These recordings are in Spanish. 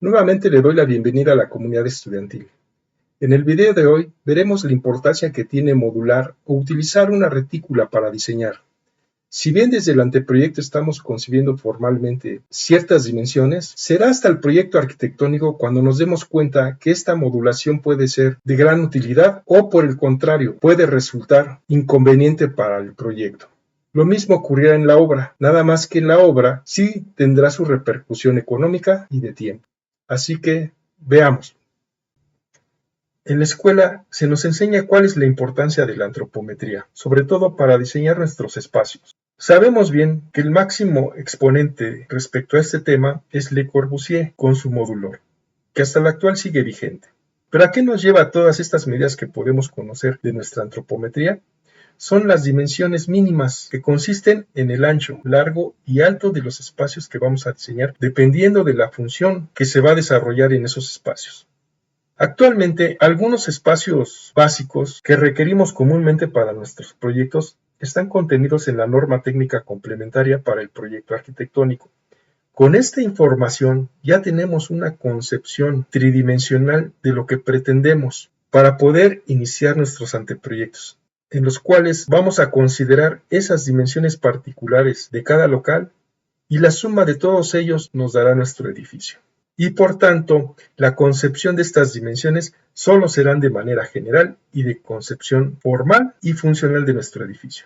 Nuevamente le doy la bienvenida a la comunidad estudiantil. En el video de hoy veremos la importancia que tiene modular o utilizar una retícula para diseñar. Si bien desde el anteproyecto estamos concibiendo formalmente ciertas dimensiones, será hasta el proyecto arquitectónico cuando nos demos cuenta que esta modulación puede ser de gran utilidad o, por el contrario, puede resultar inconveniente para el proyecto. Lo mismo ocurrirá en la obra, nada más que en la obra sí tendrá su repercusión económica y de tiempo. Así que veamos. En la escuela se nos enseña cuál es la importancia de la antropometría, sobre todo para diseñar nuestros espacios. Sabemos bien que el máximo exponente respecto a este tema es Le Corbusier con su módulo, que hasta la actual sigue vigente. ¿Pero a qué nos lleva todas estas medidas que podemos conocer de nuestra antropometría? Son las dimensiones mínimas, que consisten en el ancho, largo y alto de los espacios que vamos a diseñar, dependiendo de la función que se va a desarrollar en esos espacios. Actualmente, algunos espacios básicos que requerimos comúnmente para nuestros proyectos están contenidos en la norma técnica complementaria para el proyecto arquitectónico. Con esta información ya tenemos una concepción tridimensional de lo que pretendemos para poder iniciar nuestros anteproyectos, en los cuales vamos a considerar esas dimensiones particulares de cada local y la suma de todos ellos nos dará nuestro edificio. Y por tanto, la concepción de estas dimensiones solo serán de manera general y de concepción formal y funcional de nuestro edificio.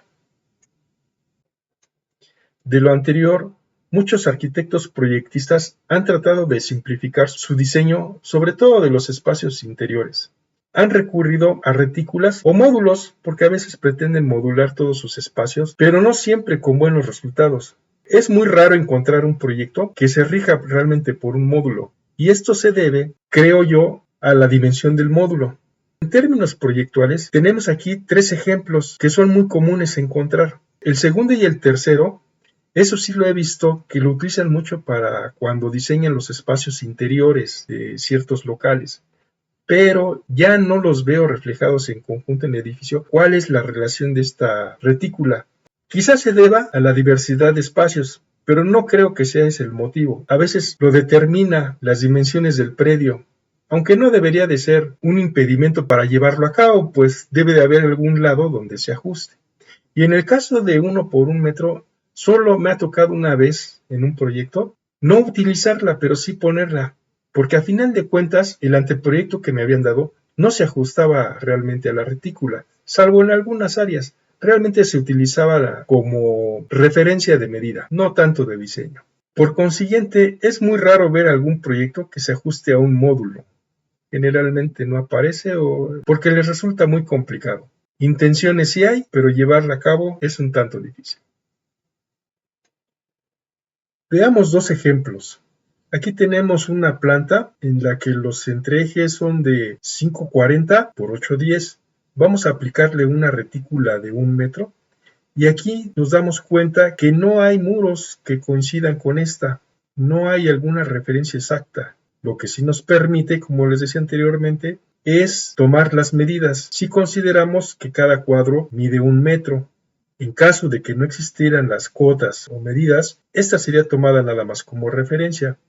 De lo anterior, muchos arquitectos proyectistas han tratado de simplificar su diseño, sobre todo de los espacios interiores. Han recurrido a retículas o módulos porque a veces pretenden modular todos sus espacios, pero no siempre con buenos resultados. Es muy raro encontrar un proyecto que se rija realmente por un módulo, y esto se debe, creo yo, a la dimensión del módulo. En términos proyectuales, tenemos aquí 3 ejemplos que son muy comunes encontrar. El segundo y el tercero, eso sí lo he visto, que lo utilizan mucho para cuando diseñan los espacios interiores de ciertos locales, pero ya no los veo reflejados en conjunto en el edificio. ¿Cuál es la relación de esta retícula? Quizás se deba a la diversidad de espacios, pero no creo que sea ese el motivo. A veces lo determina las dimensiones del predio, aunque no debería de ser un impedimento para llevarlo a cabo, pues debe de haber algún lado donde se ajuste. Y en el caso de 1 por 1 metro, solo me ha tocado una vez en un proyecto no utilizarla, pero sí ponerla, porque a final de cuentas el anteproyecto que me habían dado no se ajustaba realmente a la retícula, salvo en algunas áreas. Realmente se utilizaba como referencia de medida, no tanto de diseño. Por consiguiente, es muy raro ver algún proyecto que se ajuste a un módulo. Generalmente no aparece o porque les resulta muy complicado. Intenciones sí hay, pero llevarla a cabo es un tanto difícil. Veamos 2 ejemplos. Aquí tenemos una planta en la que los entreejes son de 5,40 por 8,10. Vamos a aplicarle una retícula de 1 metro y aquí nos damos cuenta que no hay muros que coincidan con esta. No hay alguna referencia exacta. Lo que sí nos permite, como les decía anteriormente, es tomar las medidas si consideramos que cada cuadro mide 1 metro. En caso de que no existieran las cotas o medidas, esta sería tomada nada más como referencia.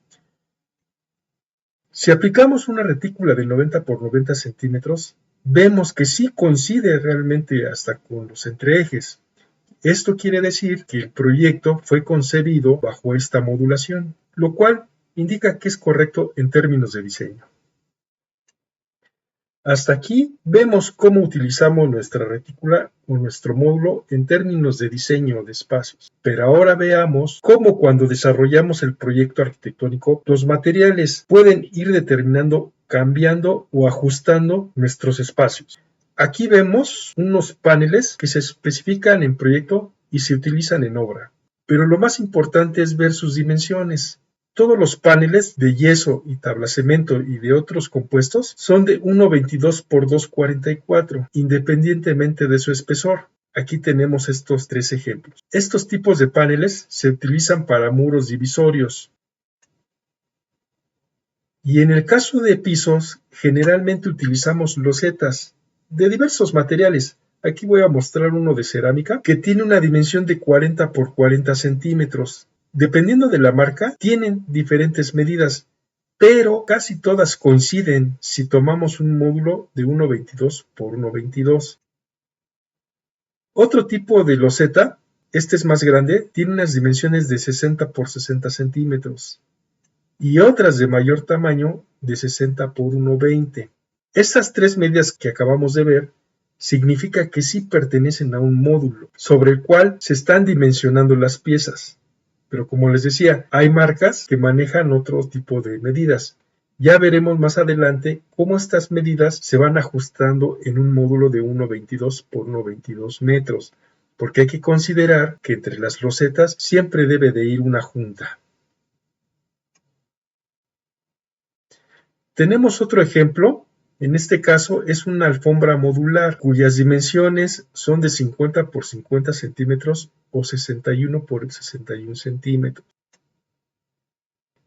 Si aplicamos una retícula de 90 por 90 centímetros, vemos que sí coincide realmente hasta con los entreejes. Esto quiere decir que el proyecto fue concebido bajo esta modulación, lo cual indica que es correcto en términos de diseño. Hasta aquí vemos cómo utilizamos nuestra retícula o nuestro módulo en términos de diseño de espacios. Pero ahora veamos cómo cuando desarrollamos el proyecto arquitectónico, los materiales pueden ir determinando, cambiando o ajustando nuestros espacios. Aquí vemos unos paneles que se especifican en proyecto y se utilizan en obra. Pero lo más importante es ver sus dimensiones. Todos los paneles de yeso y tablacemento y de otros compuestos son de 1,22 por 2,44, independientemente de su espesor. Aquí tenemos estos 3 ejemplos. Estos tipos de paneles se utilizan para muros divisorios. Y en el caso de pisos, generalmente utilizamos losetas de diversos materiales. Aquí voy a mostrar uno de cerámica que tiene una dimensión de 40 por 40 centímetros. Dependiendo de la marca, tienen diferentes medidas pero casi todas coinciden si tomamos un módulo de 1.22 por 1.22. Otro tipo de loseta, este es más grande, tiene unas dimensiones de 60 por 60 centímetros y otras de mayor tamaño de 60 por 1.20. Estas tres medidas que acabamos de ver significa que sí pertenecen a un módulo sobre el cual se están dimensionando las piezas. Pero como les decía, hay marcas que manejan otro tipo de medidas. Ya veremos más adelante cómo estas medidas se van ajustando en un módulo de 1.22 por 1.22 metros, porque hay que considerar que entre las losetas siempre debe de ir una junta. Tenemos otro ejemplo. En este caso es una alfombra modular cuyas dimensiones son de 50 por 50 centímetros o 61 por 61 centímetros.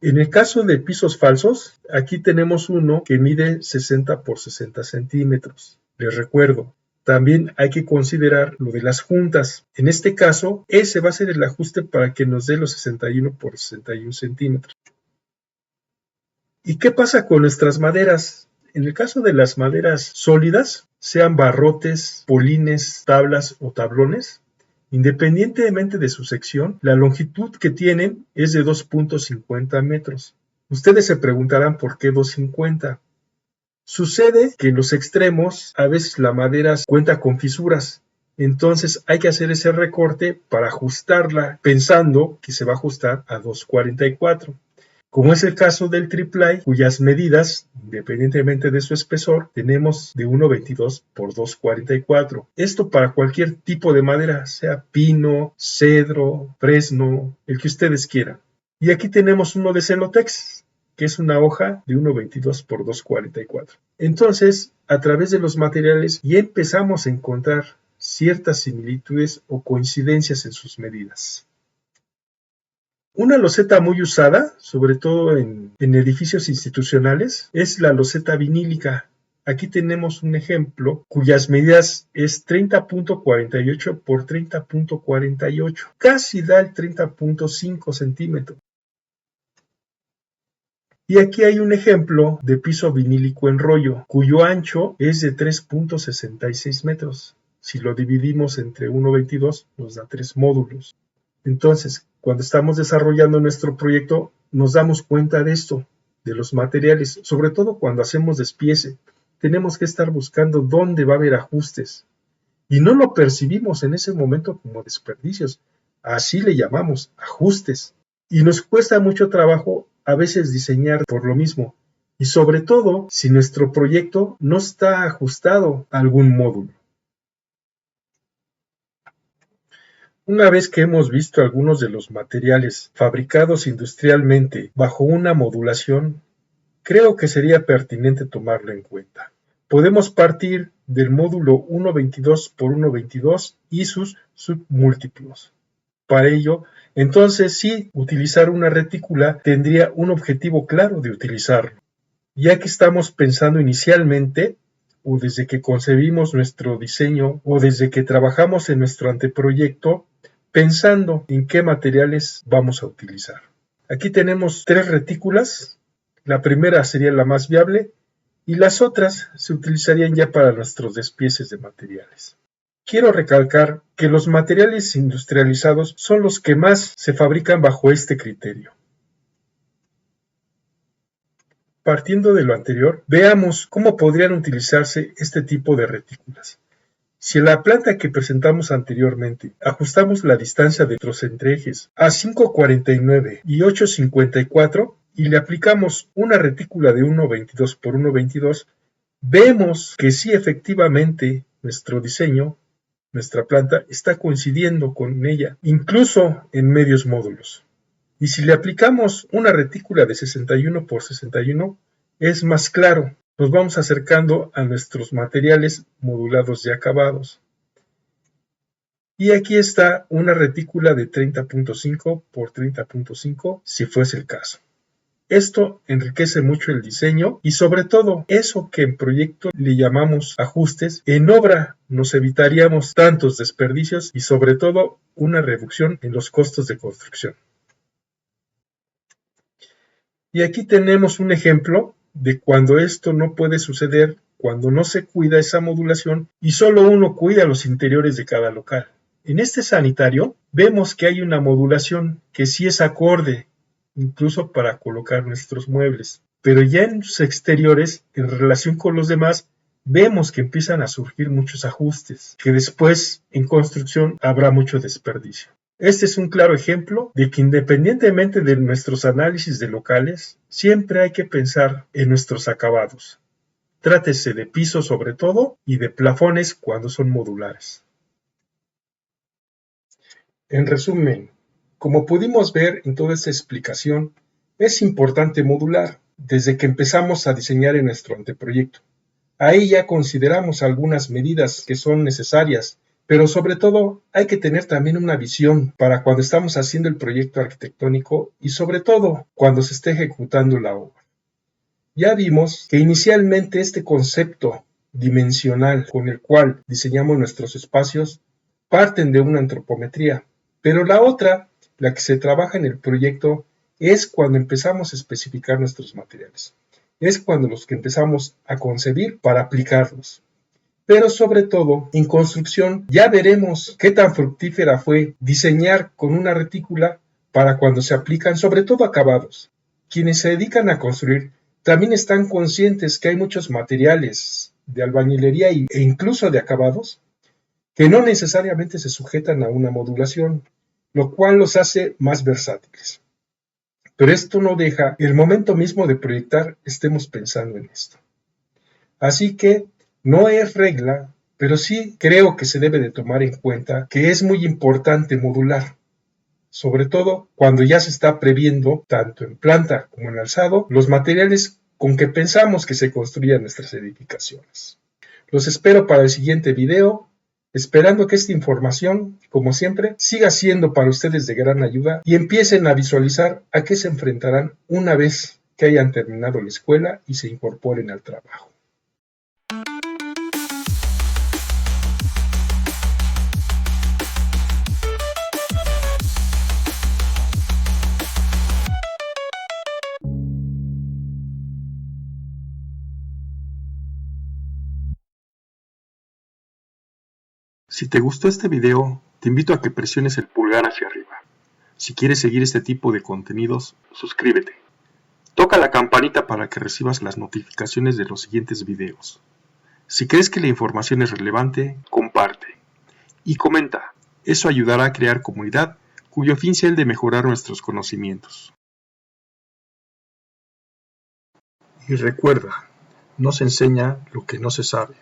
En el caso de pisos falsos, aquí tenemos uno que mide 60 por 60 centímetros. Les recuerdo, también hay que considerar lo de las juntas. En este caso, ese va a ser el ajuste para que nos dé los 61 por 61 centímetros. ¿Y qué pasa con nuestras maderas? En el caso de las maderas sólidas, sean barrotes, polines, tablas o tablones, independientemente de su sección, la longitud que tienen es de 2.50 metros. Ustedes se preguntarán por qué 2.50. Sucede que en los extremos a veces la madera cuenta con fisuras. Entonces hay que hacer ese recorte para ajustarla pensando que se va a ajustar a 2.44. Como es el caso del triplay, cuyas medidas, independientemente de su espesor, tenemos de 1.22 por 2.44. Esto para cualquier tipo de madera, sea pino, cedro, fresno, el que ustedes quieran. Y aquí tenemos uno de Celotex, que es una hoja de 1.22 por 2.44. Entonces, a través de los materiales ya empezamos a encontrar ciertas similitudes o coincidencias en sus medidas. Una loseta muy usada, sobre todo en edificios institucionales, es la loseta vinílica. Aquí tenemos un ejemplo cuyas medidas es 30.48 por 30.48. Casi da el 30.5 centímetros. Y aquí hay un ejemplo de piso vinílico en rollo, cuyo ancho es de 3.66 metros. Si lo dividimos entre 1.22, nos da 3 módulos. Entonces, cuando estamos desarrollando nuestro proyecto, nos damos cuenta de esto, de los materiales, sobre todo cuando hacemos despiece. Tenemos que estar buscando dónde va a haber ajustes. Y no lo percibimos en ese momento como desperdicios. Así le llamamos, ajustes. Y nos cuesta mucho trabajo a veces diseñar por lo mismo. Y sobre todo, si nuestro proyecto no está ajustado a algún módulo. Una vez que hemos visto algunos de los materiales fabricados industrialmente bajo una modulación, creo que sería pertinente tomarlo en cuenta. Podemos partir del módulo 1.22 por 1.22 y sus submúltiplos. Para ello, entonces sí, utilizar una retícula tendría un objetivo claro de utilizarlo, ya que estamos pensando inicialmente o desde que concebimos nuestro diseño o desde que trabajamos en nuestro anteproyecto, pensando en qué materiales vamos a utilizar. Aquí tenemos 3 retículas. La primera sería la más viable y las otras se utilizarían ya para nuestros despieces de materiales. Quiero recalcar que los materiales industrializados son los que más se fabrican bajo este criterio. Partiendo de lo anterior, veamos cómo podrían utilizarse este tipo de retículas. Si en la planta que presentamos anteriormente ajustamos la distancia de nuestros entrejes a 5.49 y 8.54 y le aplicamos una retícula de 1.22 por 1.22, vemos que sí efectivamente nuestro diseño, nuestra planta, está coincidiendo con ella, incluso en medios módulos. Y si le aplicamos una retícula de 61 por 61, es más claro. Nos vamos acercando a nuestros materiales modulados y acabados. Y aquí está una retícula de 30.5 por 30.5 si fuese el caso. Esto enriquece mucho el diseño y sobre todo eso que en proyecto le llamamos ajustes, en obra nos evitaríamos tantos desperdicios y sobre todo una reducción en los costos de construcción. Y aquí tenemos un ejemplo de cuando esto no puede suceder, cuando no se cuida esa modulación y solo uno cuida los interiores de cada local. En este sanitario vemos que hay una modulación que sí es acorde, incluso para colocar nuestros muebles. Pero ya en sus exteriores, en relación con los demás, vemos que empiezan a surgir muchos ajustes, que después en construcción habrá mucho desperdicio. Este es un claro ejemplo de que independientemente de nuestros análisis de locales, siempre hay que pensar en nuestros acabados. Trátese de pisos sobre todo y de plafones cuando son modulares. En resumen, como pudimos ver en toda esta explicación, es importante modular desde que empezamos a diseñar en nuestro anteproyecto. Ahí ya consideramos algunas medidas que son necesarias, pero sobre todo hay que tener también una visión para cuando estamos haciendo el proyecto arquitectónico y sobre todo cuando se esté ejecutando la obra. Ya vimos que inicialmente este concepto dimensional con el cual diseñamos nuestros espacios parten de una antropometría, pero la otra, la que se trabaja en el proyecto, es cuando empezamos a especificar nuestros materiales. Es cuando los que empezamos a concebir para aplicarlos. Pero sobre todo, en construcción ya veremos qué tan fructífera fue diseñar con una retícula para cuando se aplican, sobre todo acabados. Quienes se dedican a construir también están conscientes que hay muchos materiales de albañilería e incluso de acabados que no necesariamente se sujetan a una modulación, lo cual los hace más versátiles. Pero esto no deja que el momento mismo de proyectar estemos pensando en esto. Así que no es regla, pero sí creo que se debe de tomar en cuenta que es muy importante modular, sobre todo cuando ya se está previendo, tanto en planta como en alzado, los materiales con que pensamos que se construyan nuestras edificaciones. Los espero para el siguiente video, esperando que esta información, como siempre, siga siendo para ustedes de gran ayuda y empiecen a visualizar a qué se enfrentarán una vez que hayan terminado la escuela y se incorporen al trabajo. Si te gustó este video, te invito a que presiones el pulgar hacia arriba. Si quieres seguir este tipo de contenidos, suscríbete. Toca la campanita para que recibas las notificaciones de los siguientes videos. Si crees que la información es relevante, comparte. Y comenta. Eso ayudará a crear comunidad cuyo fin sea el de mejorar nuestros conocimientos. Y recuerda, no se enseña lo que no se sabe.